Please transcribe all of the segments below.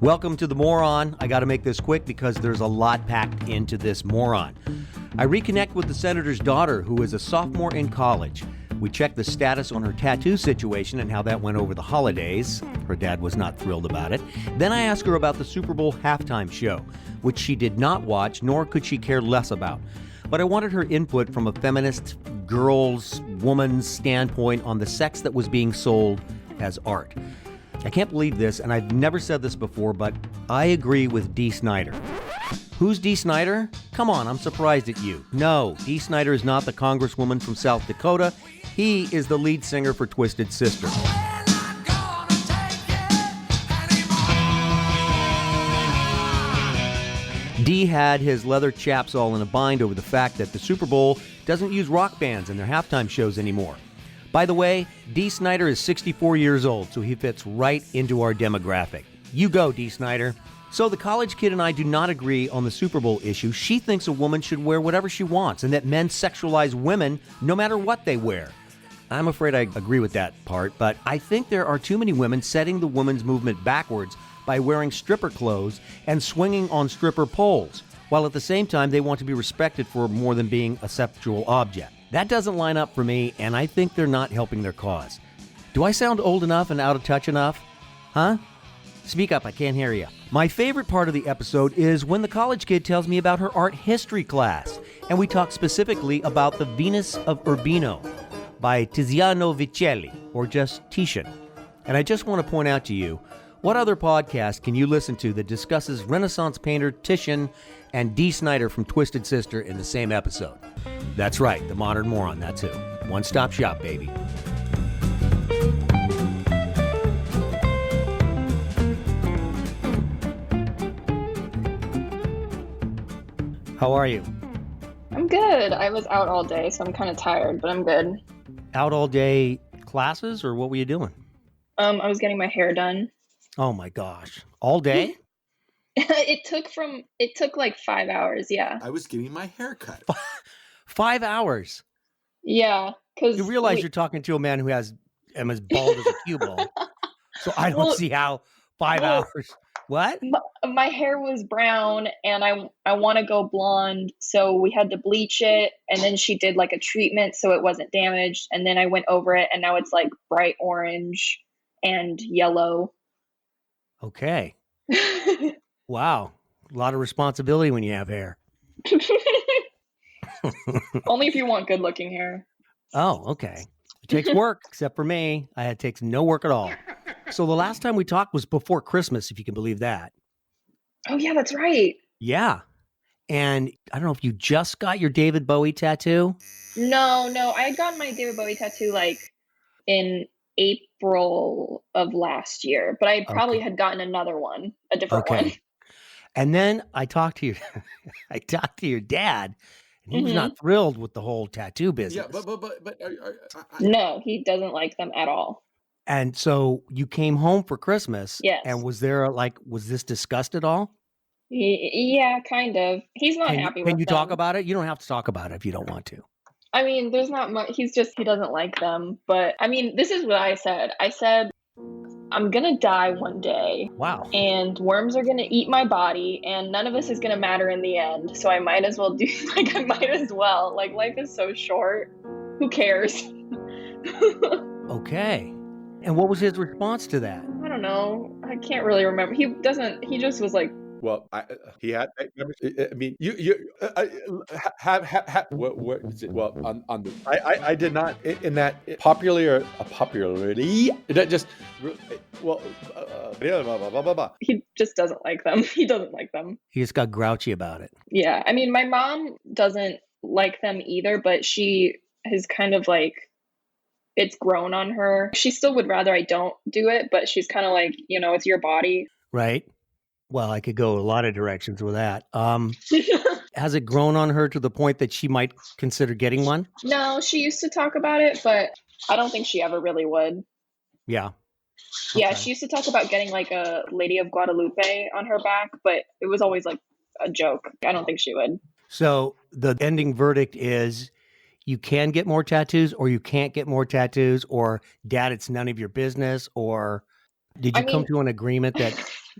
Welcome to the Moron. I got to make this quick because there's a lot packed into this moron. I reconnect with the senator's daughter, who is a sophomore in college. We check the status on her tattoo situation and how that went over the holidays. Her dad was not thrilled about it. Then I ask her about the Superbowl halftime show, which she did not watch, nor could she care less about. But I wanted her input from a feminist, woman's standpoint on the sex that was being sold as art. I can't believe this, and I've never said this before, but I agree with Dee Snider. Who's Dee Snider? Come on, I'm surprised at you. No, Dee Snider is not the congresswoman from South Dakota. He is the lead singer for Twisted Sister. Dee had his leather chaps all in a bind over the fact that the Super Bowl doesn't use rock bands in their halftime shows anymore. By the way, Dee Snider is 64 years old, so he fits right into our demographic. You go, Dee Snider. So the college kid and I do not agree on the Super Bowl issue. She thinks a woman should wear whatever she wants and that men sexualize women no matter what they wear. I'm afraid I agree with that part, but I think there are too many women setting the women's movement backwards by wearing stripper clothes and swinging on stripper poles, while at the same time they want to be respected for more than being a sexual object. That doesn't line up for me, and I think they're not helping their cause. Do I sound old enough and out of touch enough? Huh? Speak up, I can't hear you. My favorite part of the episode is when the college kid tells me about her art history class, and we talk specifically about the Venus of Urbino by Tiziano Vicelli, or just Titian. And I just want to point out to you, what other podcast can you listen to that discusses Renaissance painter Titian and Dee Snider from Twisted Sister in the same episode? That's right, the Modern Moron, that's who. One-stop shop, baby. How are you? I'm good. I was out all day, so I'm kind of tired, but I'm good. Out all day classes, or what were you doing? I was getting my hair done. Oh my gosh. All day? It took like 5 hours, yeah. I was getting my hair cut. 5 hours? Yeah, because you realize you're talking to a man who has as bald as a cue ball. So I don't see how 5 hours. What? My hair was brown and I want to go blonde, so we had to bleach it, and then she did like a treatment so it wasn't damaged, and then I went over it and now it's like bright orange and yellow. Okay. Wow. A lot of responsibility when you have hair. Only if you want good looking hair. Oh, okay. It takes work, except for me. It takes no work at all. So the last time we talked was before Christmas, if you can believe that. Oh, yeah, that's right. Yeah. And I don't know if you just got your David Bowie tattoo. No. I had gotten my David Bowie tattoo like in April of last year, but I probably had gotten another one, a different one. And then I talked to your dad, and he was not thrilled with the whole tattoo business. Yeah, but no, he doesn't like them at all. And so you came home for Christmas. Yes. And was this discussed at all? Yeah, kind of. He's not happy with them. Can you talk about it? You don't have to talk about it if you don't want to. I mean, there's not much. He doesn't like them. But I mean, this is what I said. I said, I'm going to die one day. Wow. And worms are going to eat my body, and none of this is going to matter in the end. So I might as well Like, life is so short. Who cares? Okay. And what was his response to that? I don't know. I can't really remember. He just was like, well, he had. I mean, you have what is it? Well, on the I did not in that popularity. That just well, blah, blah, blah, blah. He just doesn't like them. He doesn't like them. He just got grouchy about it. Yeah, I mean, my mom doesn't like them either, but she has kind of like, it's grown on her. She still would rather I don't do it, but she's kind of like, it's your body. Right. Well, I could go a lot of directions with that. Has it grown on her to the point that she might consider getting one? No, she used to talk about it, but I don't think she ever really would. Yeah. Yeah, Okay. she used to talk about getting like a Lady of Guadalupe on her back, but it was always like a joke. I don't think she would. So the ending verdict is you can get more tattoos or you can't get more tattoos, or Dad, it's none of your business, or did you come to an agreement that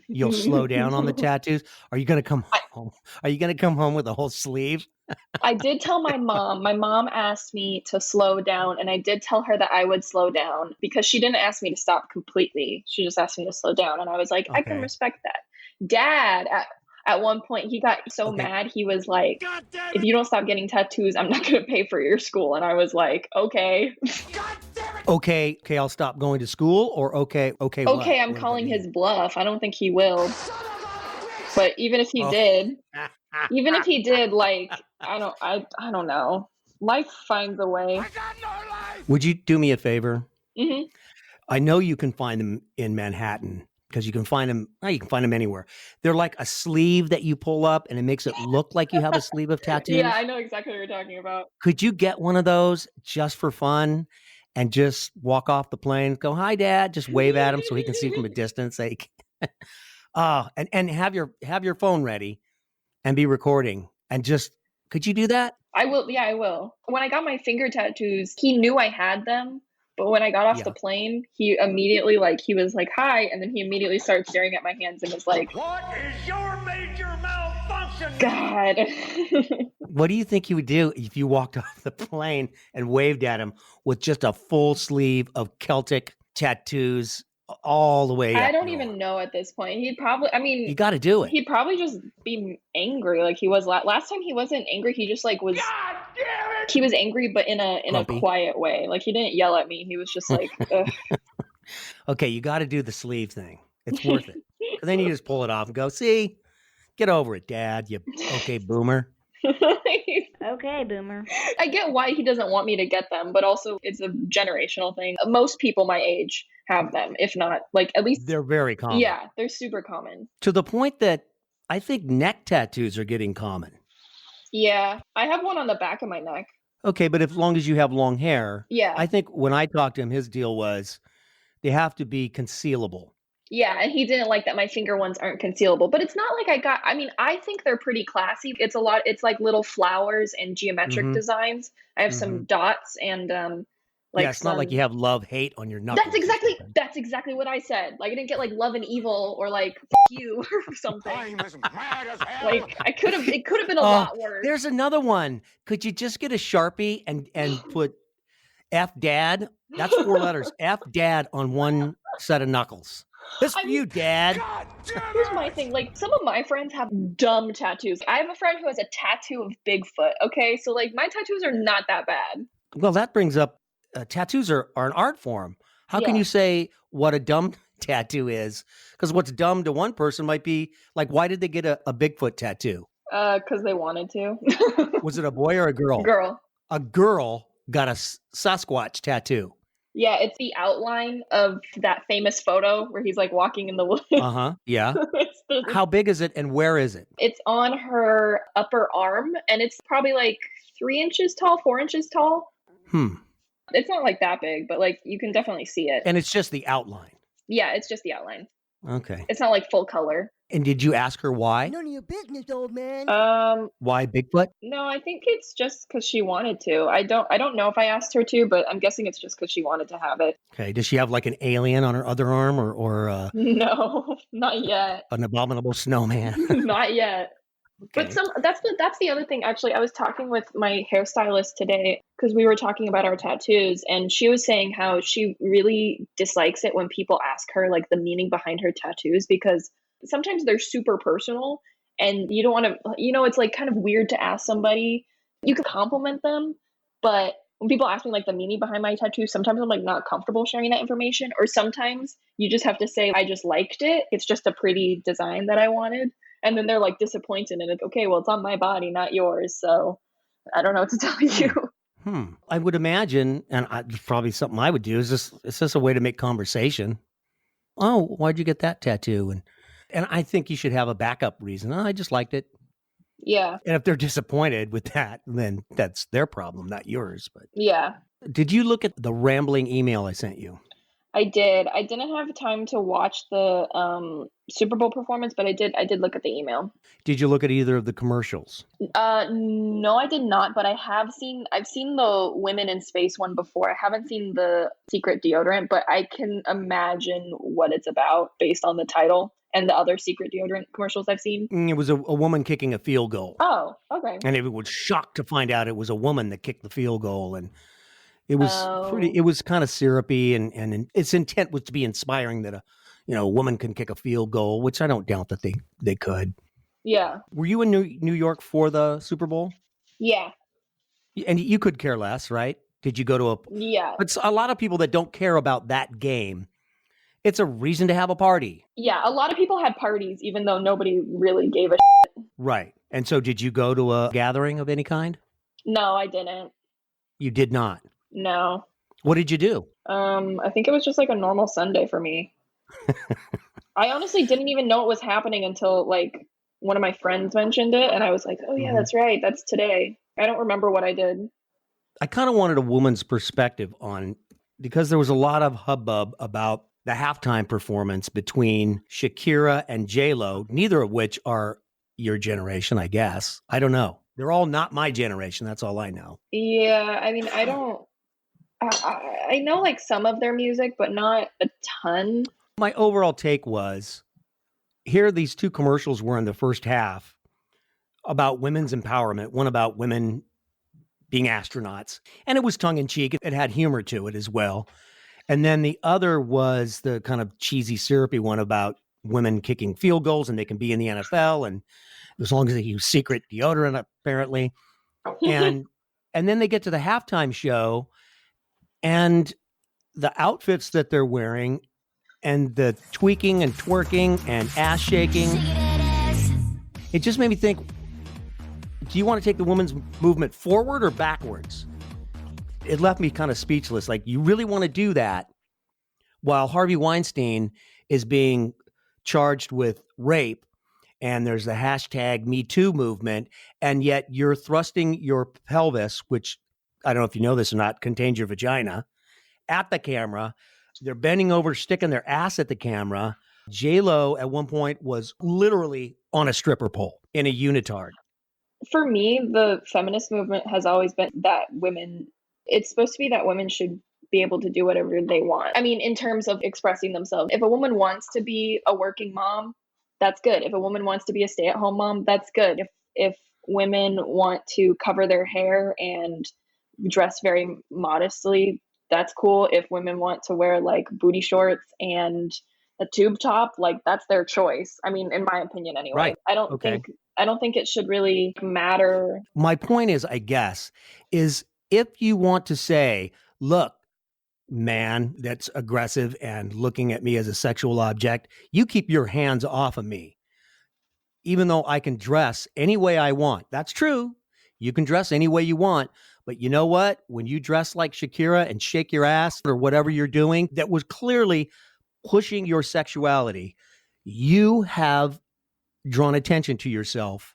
You'll slow down on the tattoos? Are you going to come I, home? Are you going to come home with a whole sleeve? I did tell my mom. My mom asked me to slow down, and I did tell her that I would slow down because she didn't ask me to stop completely. She just asked me to slow down, and I was like, I can Okay. respect that. Dad, at one point, he got so mad. He was like, if you don't stop getting tattoos, I'm not going to pay for your school. And I was like, okay. Okay, I'll stop going to school, or okay, what? I'm calling his bluff. I don't think he will. But even if he did, like, I don't know. Life finds a way. Would you do me a favor? Mm-hmm. I know you can find them in Manhattan because you can find them. You can find them anywhere. They're like a sleeve that you pull up, and it makes it look like you have a sleeve of tattoos. Yeah, I know exactly what you're talking about. Could you get one of those just for fun, and just walk off the plane, go, "Hi, Dad," just wave at him so he can see from a distance. Like, and have your phone ready, and be recording, and just could you do that? I will. Yeah, I will. When I got my finger tattoos, he knew I had them. But when I got off the plane, he immediately he was like, hi. And then he immediately started staring at my hands and was like, what is your major malfunction? God. What do you think he would do if you walked off the plane and waved at him with just a full sleeve of Celtic tattoos all the way up? I don't even know at this point. He'd probably, you got to do it. He'd probably just be angry like he was last time. He wasn't angry. He just was, God damn it! He was angry, but in a quiet way. Like he didn't yell at me. He was just like, ugh. Okay, you got to do the sleeve thing. It's worth it. And then you just pull it off and go, see, get over it, Dad, you okay boomer. Okay, boomer. I get why he doesn't want me to get them, but also it's a generational thing. Most people my age have them, if not, at least they're very common. Yeah, they're super common. To the point that I think neck tattoos are getting common. Yeah, I have one on the back of my neck. Okay, but as long as you have long hair, yeah. I think when I talked to him, his deal was they have to be concealable. Yeah, and he didn't like that my finger ones aren't concealable. But it's not like I think they're pretty classy. It's like little flowers and geometric designs. I have some dots and it's not like you have love-hate on your knuckles. That's exactly what I said. Like I didn't get love and evil or F you or something. I'm as mad as hell. It could have been a lot worse. There's another one. Could you just get a Sharpie and put F Dad? That's 4 letters. F Dad on one set of knuckles. This for you, Dad. Here's my thing. Some of my friends have dumb tattoos. I have a friend who has a tattoo of Bigfoot. Okay, so my tattoos are not that bad. Well, that brings up tattoos are an art form. How can you say what a dumb tattoo is? Because what's dumb to one person might be why did they get a Bigfoot tattoo? Because they wanted to. Was it a boy or a girl? Girl. A girl got a Sasquatch tattoo. Yeah, it's the outline of that famous photo where he's walking in the woods. Yeah. How big is it and where is it? It's on her upper arm and it's probably 3 inches tall, 4 inches tall. It's not that big, but you can definitely see it. And it's just the outline. Yeah, it's just the outline. Okay. It's not full color. And did you ask her why? None of your business, old man. Why Bigfoot? No, I think it's just because she wanted to. I don't know if I asked her to, but I'm guessing it's just because she wanted to have it. Okay. Does she have an alien on her other arm or No, not yet. An abominable snowman? Not yet. Okay. But that's the other thing. Actually, I was talking with my hairstylist today because we were talking about our tattoos, and she was saying how she really dislikes it when people ask her the meaning behind her tattoos because sometimes they're super personal, and you don't want to. It's kind of weird to ask somebody. You can compliment them, but when people ask me the meaning behind my tattoo, sometimes I'm not comfortable sharing that information, or sometimes you just have to say I just liked it. It's just a pretty design that I wanted. And then they're disappointed and it's okay, well, it's on my body, not yours. So I don't know what to tell you. I would imagine, and probably something I would do is it's just a way to make conversation. Oh, why'd you get that tattoo? And I think you should have a backup reason. Oh, I just liked it. Yeah. And if they're disappointed with that, then that's their problem, not yours. But yeah. Did you look at the rambling email I sent you? I did. I didn't have time to watch the Superbowl performance, but I did look at the email. Did you look at either of the commercials? No, I did not, but I've seen the Women in Space one before. I haven't seen the secret deodorant, but I can imagine what it's about based on the title. and the other secret deodorant commercials I've seen. It was a woman kicking a field goal. Oh, okay. And it was shocked to find out it was a woman that kicked the field goal. And it was it was kind of syrupy, and its intent was to be inspiring that a woman can kick a field goal, which I don't doubt that they could. Yeah. Were you in New York for the Super Bowl? Yeah. And you could care less, right? Did you go to Yeah. But a lot of people that don't care about that game, it's a reason to have a party. Yeah, a lot of people had parties, even though nobody really gave a shit. Right. And so did you go to a gathering of any kind? No, I didn't. You did not? No. What did you do? I think it was just like a normal Sunday for me. I honestly didn't even know it was happening until like one of my friends mentioned it, and I was like, oh yeah, that's right, that's today. I don't remember what I did. I kind of wanted a woman's perspective on, because there was a lot of hubbub about the halftime performance between Shakira and J-Lo, neither of which are your generation, I guess. I don't know. They're all not my generation. That's all I know. Yeah, I mean, I know like some of their music, but not a ton. My overall take was, here these two commercials were in the first half about women's empowerment, one about women being astronauts, and it was tongue-in-cheek. It had humor to it as well. And then the other was the kind of cheesy, syrupy one about women kicking field goals, and they can be in the NFL, and as long as they use secret deodorant, apparently. And then they get to the halftime show, and the outfits that they're wearing, and the tweaking and twerking and ass shaking, it just made me think, do you want to take the women's movement forward or backwards? It left me kind of speechless. Like, you really want to do that while Harvey Weinstein is being charged with rape, and there's the hashtag Me Too movement, and yet you're thrusting your pelvis, which I don't know if you know this or not, contains your vagina, at the camera. They're bending over, sticking their ass at the camera. J-Lo at one point was literally on a stripper pole in a unitard. For me, the feminist movement has always been that it's supposed to be that women should be able to do whatever they want. I mean, in terms of expressing themselves. If a woman wants to be a working mom, that's good. If a woman wants to be a stay-at-home mom, that's good. If women want to cover their hair and dress very modestly, that's cool. If women want to wear like booty shorts and a tube top, like that's their choice. I mean, in my opinion anyway. Right. I don't think it should really matter. My point is, I guess, is if you want to say, look, man that's aggressive and looking at me as a sexual object, you keep your hands off of me. Even though I can dress any way I want. That's true. You can dress any way you want. But you know what? When you dress like Shakira and shake your ass or whatever you're doing, that was clearly pushing your sexuality, you have drawn attention to yourself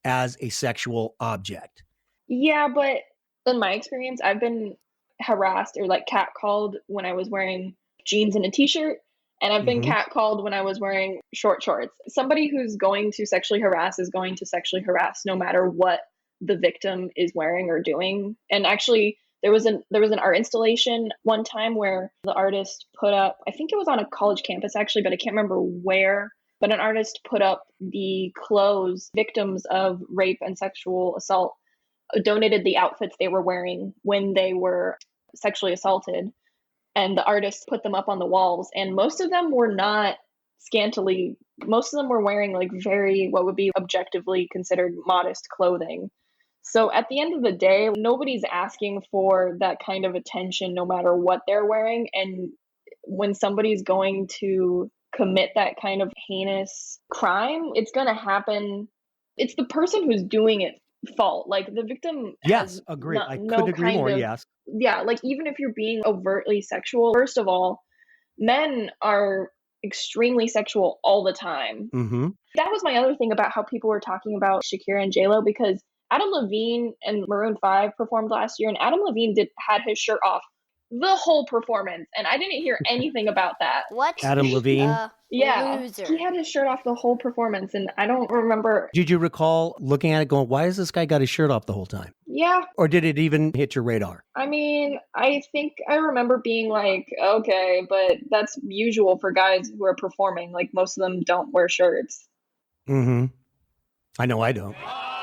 as a sexual object. Yeah, but in my experience, I've been harassed or like catcalled when I was wearing jeans and a t-shirt, and I've been catcalled when I was wearing short shorts. Somebody who's going to sexually harass is going to sexually harass no matter what the victim is wearing or doing. And actually, there was an art installation one time where the artist put up, I think it was on a college campus actually, but I can't remember where, but an artist put up the clothes victims of rape and sexual assault donated the outfits they were wearing when they were sexually assaulted, and the artist put them up on the walls, and most of them were not scantily, most of them were wearing like very, what would be objectively considered modest clothing. So at the end of the day, nobody's asking for that kind of attention no matter what they're wearing. And when somebody's going to commit that kind of heinous crime, it's going to happen. It's the person who's doing it fault. Like the victim. Yes, agree. I could agree more. Yes. Yeah. Like even if you're being overtly sexual, first of all, men are extremely sexual all the time. Mm-hmm. That was my other thing about how people were talking about Shakira and J-Lo, because Adam Levine and Maroon 5 performed last year, and Adam Levine had his shirt off the whole performance, and I didn't hear anything about that. What? Adam Levine? Yeah, Loser. he had his shirt off the whole performance, and I don't remember. Did you recall looking at it going, why has this guy got his shirt off the whole time? Yeah, Or did it even hit your radar? I mean, I think I remember being like, okay, but that's usual for guys who are performing. Like, most of them don't wear shirts. Mm-hmm. I know I don't.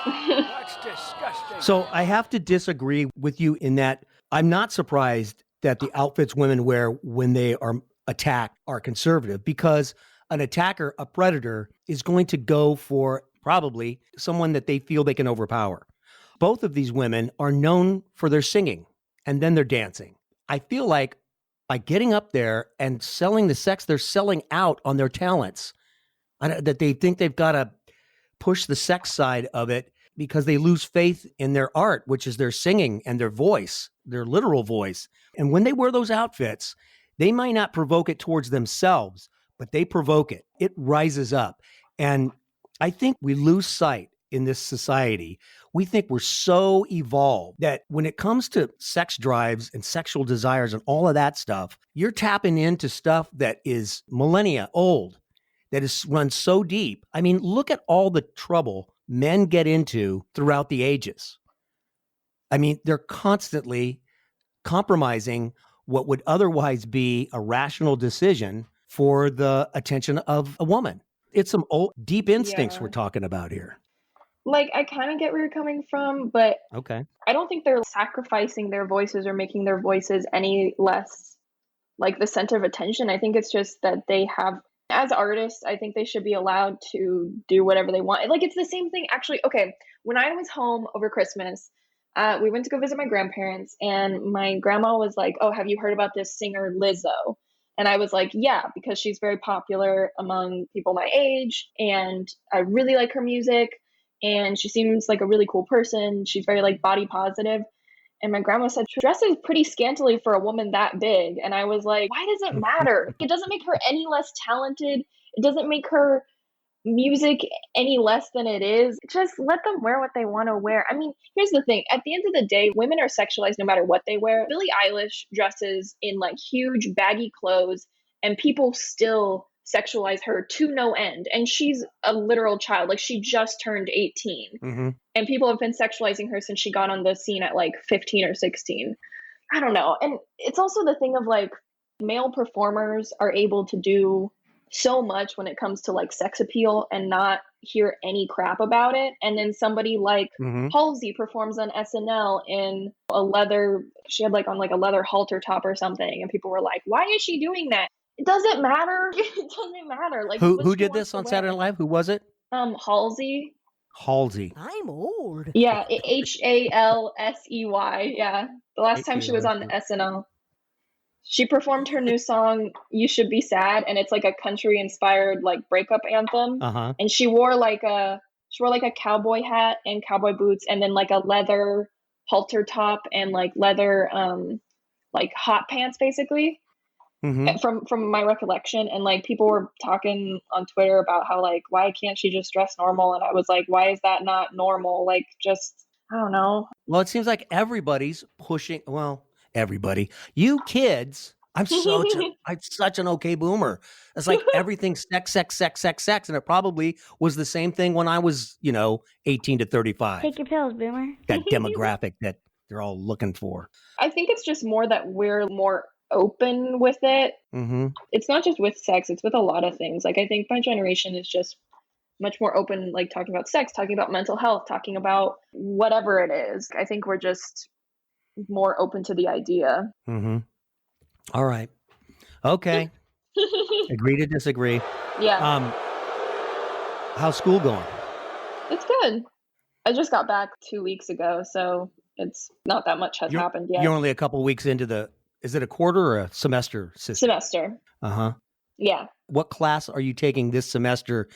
That's disgusting. So I have to disagree with you in that I'm not surprised that the outfits women wear when they are attacked are conservative, because an attacker, a predator, is going to go for probably someone that they feel they can overpower. Both of these women are known for their singing and then their dancing. I feel like by getting up there and selling the sex, they're selling out on their talents. That they think they've got to push the sex side of it because they lose faith in their art, which is their singing and their voice, their literal voice. And when they wear those outfits, they might not provoke it towards themselves, but they provoke it. It rises up. And I think we lose sight in this society. We think we're so evolved that when it comes to sex drives and sexual desires and all of that stuff, you're tapping into stuff that is millennia old, that is run so deep. I mean, look at all the trouble men get into throughout the ages. I mean, they're constantly compromising what would otherwise be a rational decision for the attention of a woman. It's some old, deep instincts we're talking about here. Like, I kind of get where you're coming from, but Okay. I don't think they're sacrificing their voices or making their voices any less like the center of attention. I think it's just that they have, as artists, I think they should be allowed to do whatever they want. Like, it's the same thing, actually. Okay, when I was home over Christmas, we went to go visit my grandparents, and my grandma was like, oh, have you heard about this singer Lizzo? And I was like, yeah, because she's very popular among people my age, and I really like her music, and she seems like a really cool person. She's very like body positive. And my grandma said, she dresses pretty scantily for a woman that big. And I was like, why does it matter? It doesn't make her any less talented. It doesn't make her music any less than it is. Just let them wear what they want to wear. I mean, here's the thing. At the end of the day, women are sexualized no matter what they wear. Billie Eilish dresses in like huge baggy clothes, and people still sexualize her to no end. And she's a literal child. Like, she just turned 18. Mm-hmm. And people have been sexualizing her since she got on the scene at like 15 or 16. I don't know. And it's also the thing of like, male performers are able to do so much when it comes to like sex appeal and not hear any crap about it. And then somebody like Halsey performs on SNL in a leather, she had like on like a leather halter top or something. And people were like, why is she doing that? It doesn't matter. It doesn't matter. Like, who did this on Saturday Night Live? Who was it? Halsey. Halsey. I'm old. Yeah, Halsey. Yeah, the last time she was on the SNL, she performed her new song "You Should Be Sad," and it's like a country-inspired like breakup anthem. And she wore like a cowboy hat and cowboy boots, and then like a leather halter top and like leather like hot pants, basically. From my recollection. And like people were talking on Twitter about how like, why can't she just dress normal? And I was like, why is that not normal? Like, just, I don't know. Well, it seems like everybody's pushing. Well, everybody, you kids. I'm such an okay boomer. It's like everything's sex. And it probably was the same thing when I was, 18 to 35. Take your pills, boomer. That demographic that they're all looking for. I think it's just more that we're more open with it. It's not just with sex, it's with a lot of things. Like, I think my generation is just much more open, like talking about sex, talking about mental health, talking about whatever it is. I think we're just more open to the idea. All right. Okay. Agree to disagree. Yeah. How's school going? It's good. I just got back 2 weeks ago, so it's not that much has happened yet. You're only a couple weeks into is it a quarter or a semester system? Semester. Yeah. What class are you taking this semester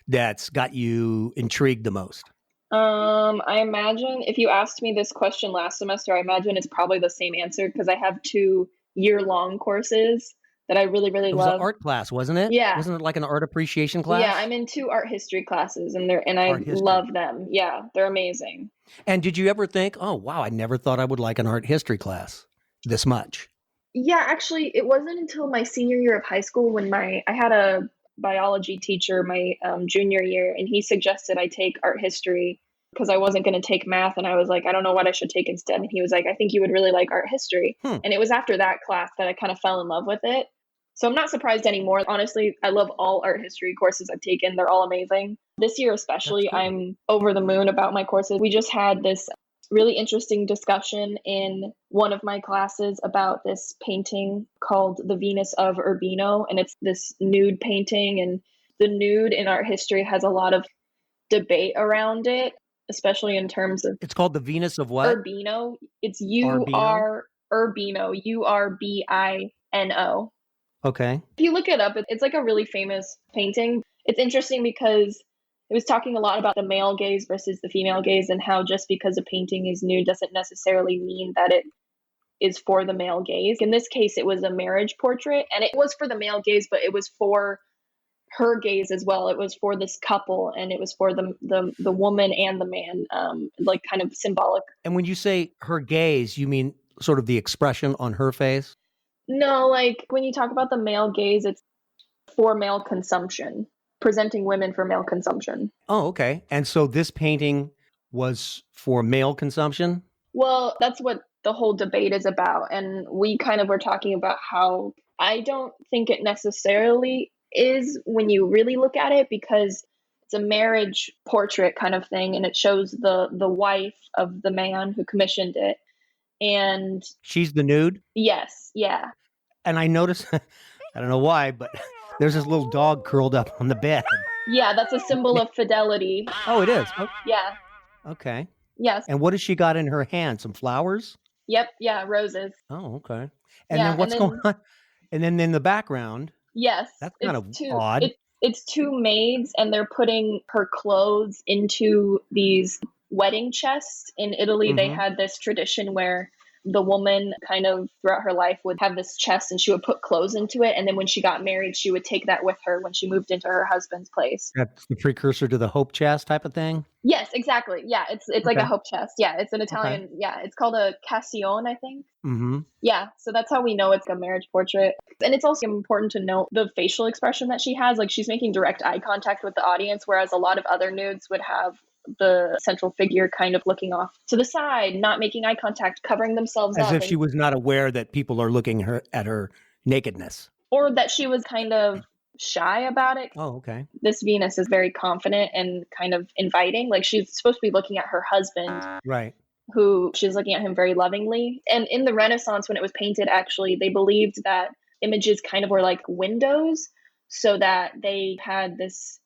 that's got you intrigued the most? I imagine if you asked me this question last semester, I imagine it's probably the same answer because I have 2 year-long courses that I really, really love. It was an art class, wasn't it? Yeah. Wasn't it like an art appreciation class? Yeah, I'm in 2 art history classes, and I love them. Yeah, they're amazing. And did you ever think, oh, wow, I never thought I would like an art history class this much? Yeah, actually, it wasn't until my senior year of high school when I had a biology teacher my junior year, and he suggested I take art history because I wasn't going to take math, and I was like, I don't know what I should take instead. And he was like, I think you would really like art history. And it was after that class that I kind of fell in love with it. So I'm not surprised anymore. Honestly, I love all art history courses I've taken. They're all amazing. This year especially, Cool. I'm over the moon about my courses. We just had this really interesting discussion in one of my classes about this painting called The Venus of Urbino. And it's this nude painting. And the nude in art history has a lot of debate around it, especially in terms of It's called the Venus of what? Urbino. It's Urbino, Urbino. Okay. If you look it up, it's like a really famous painting. It's interesting because it was talking a lot about the male gaze versus the female gaze, and how just because a painting is nude doesn't necessarily mean that it is for the male gaze. In this case, it was a marriage portrait, and it was for the male gaze, but it was for her gaze as well. It was for this couple, and it was for the woman and the man, like kind of symbolic. And when you say her gaze, you mean sort of the expression on her face? No, like when you talk about the male gaze, it's for male consumption, presenting women for male consumption. Oh, okay. And so this painting was for male consumption? Well, that's what the whole debate is about. And we kind of were talking about how I don't think it necessarily is when you really look at it, because it's a marriage portrait kind of thing, and it shows the wife of the man who commissioned it. And she's the nude? Yes, yeah. And I noticed, I don't know why, but there's this little dog curled up on the bed. Yeah, that's a symbol of fidelity. Oh, it is? Oh, Yeah. okay. Yes. And what has she got in her hand? Some flowers? Yep. Yeah, roses. Oh, okay. And Yeah, then what's and then- going on? And then in the background, Yes. that's kind of two, odd. It's two maids, and they're putting her clothes into these wedding chests. In Italy, they had this tradition where the woman kind of throughout her life would have this chest, and she would put clothes into it. And then when she got married, she would take that with her when she moved into her husband's place. That's the precursor to the hope chest type of thing? Yes, exactly. Yeah, it's like Okay. a hope chest. Yeah, it's an Italian. Yeah, it's called a cassone, I think. Mm-hmm. Yeah, so that's how we know it's a marriage portrait. And it's also important to note the facial expression that she has. Like, she's making direct eye contact with the audience, whereas a lot of other nudes would have the central figure kind of looking off to the side, not making eye contact, covering themselves As up. if she was not aware that people are looking at her nakedness. Or that she was kind of shy about it. Oh, okay. This Venus is very confident and kind of inviting. Like, she's supposed to be looking at her husband, Right. who she's looking at him very lovingly. And in the Renaissance, when it was painted, actually, they believed that images kind of were like windows, so that they had this,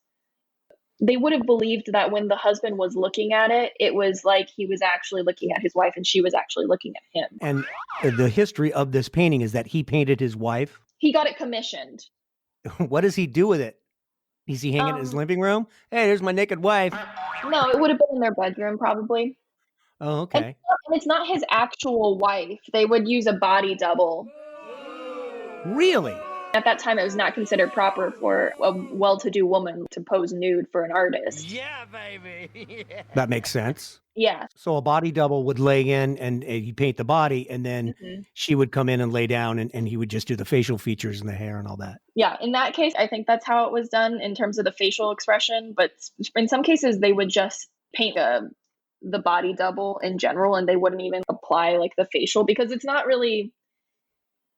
they would have believed that when the husband was looking at it, it was like he was actually looking at his wife and she was actually looking at him. And the history of this painting is that he painted his wife. He got it commissioned. What does he do with it? Is he hanging in his living room? Hey, there's my naked wife. No, it would have been in their bedroom probably. Oh, okay. And it's not his actual wife. They would use a body double. Really? At that time, it was not considered proper for a well-to-do woman to pose nude for an artist. Yeah, baby. That makes sense. Yeah. So a body double would lay in and he'd paint the body, and then she would come in and lay down, and he would just do the facial features and the hair and all that. Yeah. In that case, I think that's how it was done in terms of the facial expression. But in some cases, they would just paint the body double in general, and they wouldn't even apply like the facial, because it's not really,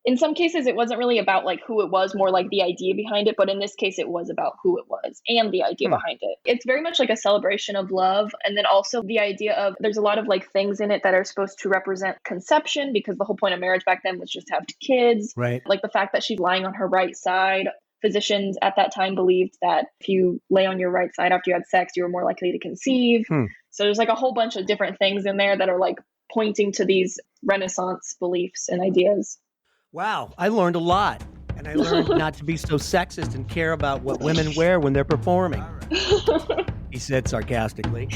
in some cases, it wasn't really about like who it was, more like the idea behind it. But in this case, it was about who it was and the idea behind it. It's very much like a celebration of love. And then also the idea of, there's a lot of like things in it that are supposed to represent conception, because the whole point of marriage back then was just to have kids. Right. Like the fact that she's lying on her right side. Physicians at that time believed that if you lay on your right side after you had sex, you were more likely to conceive. So there's like a whole bunch of different things in there that are like pointing to these Renaissance beliefs and ideas. Wow, I learned a lot. And I learned not to be so sexist and care about what women wear when they're performing. He said sarcastically.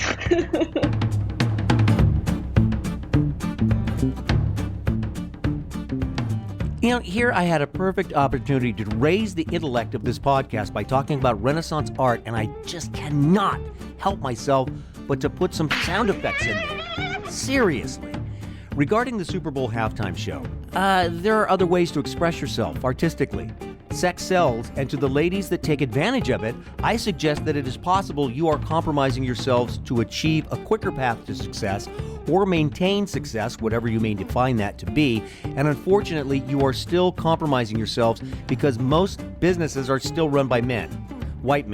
You know, here I had a perfect opportunity to raise the intellect of this podcast by talking about Renaissance art, and I just cannot help myself but to put some sound effects in there. Seriously. Regarding the Super Bowl halftime show, There are other ways to express yourself artistically. Sex sells, and to the ladies that take advantage of it, I suggest that it is possible you are compromising yourselves to achieve a quicker path to success or maintain success, whatever you may define that to be. And unfortunately, you are still compromising yourselves because most businesses are still run by men, white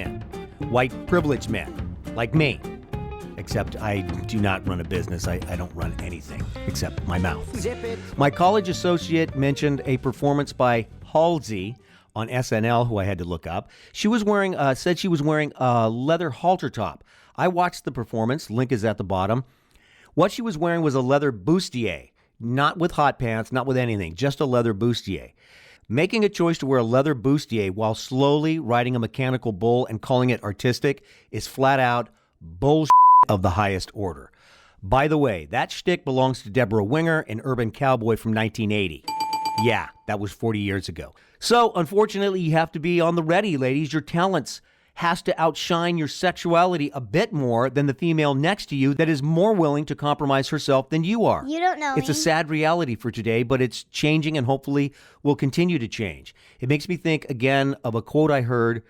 privileged men, like me. Except I do not run a business. I don't run anything except my mouth. Zip it. My college associate mentioned a performance by Halsey on SNL, who I had to look up. She was wearing, said she was wearing a leather halter top. I watched the performance. Link is at the bottom. What she was wearing was a leather bustier, not with hot pants, not with anything, just a leather bustier. Making a choice to wear a leather bustier while slowly riding a mechanical bull and calling it artistic is flat out bullshit of the highest order. By the way, that shtick belongs to Deborah Winger, an urban cowboy from 1980. Yeah, that was 40 years ago. So, unfortunately, you have to be on the ready, ladies. Your talents has to outshine your sexuality a bit more than the female next to you that is more willing to compromise herself than you are. You don't know It's me. a sad reality for today, but it's changing and hopefully will continue to change. It makes me think again of a quote I heard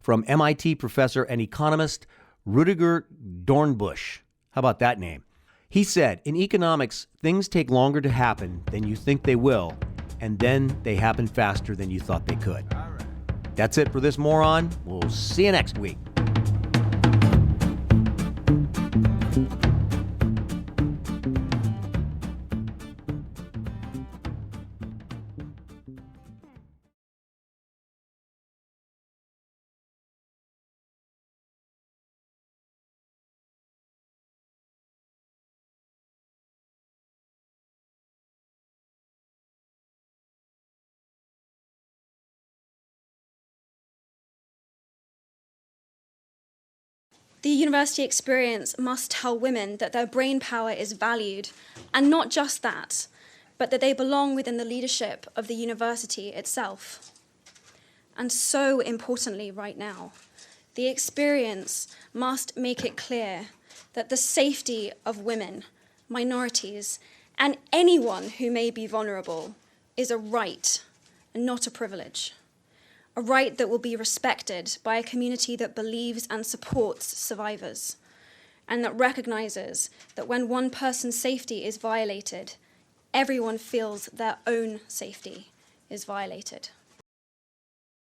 from MIT professor and economist Rudiger Dornbusch. How about that name? He said, in economics, things take longer to happen than you think they will, and then they happen faster than you thought they could. That's it for this moron. We'll see you next week. The university experience must tell women that their brain power is valued, and not just that, but that they belong within the leadership of the university itself. And so importantly right now, the experience must make it clear that the safety of women, minorities, and anyone who may be vulnerable is a right and not a privilege. A right that will be respected by a community that believes and supports survivors, and that recognizes that when one person's safety is violated, everyone feels their own safety is violated.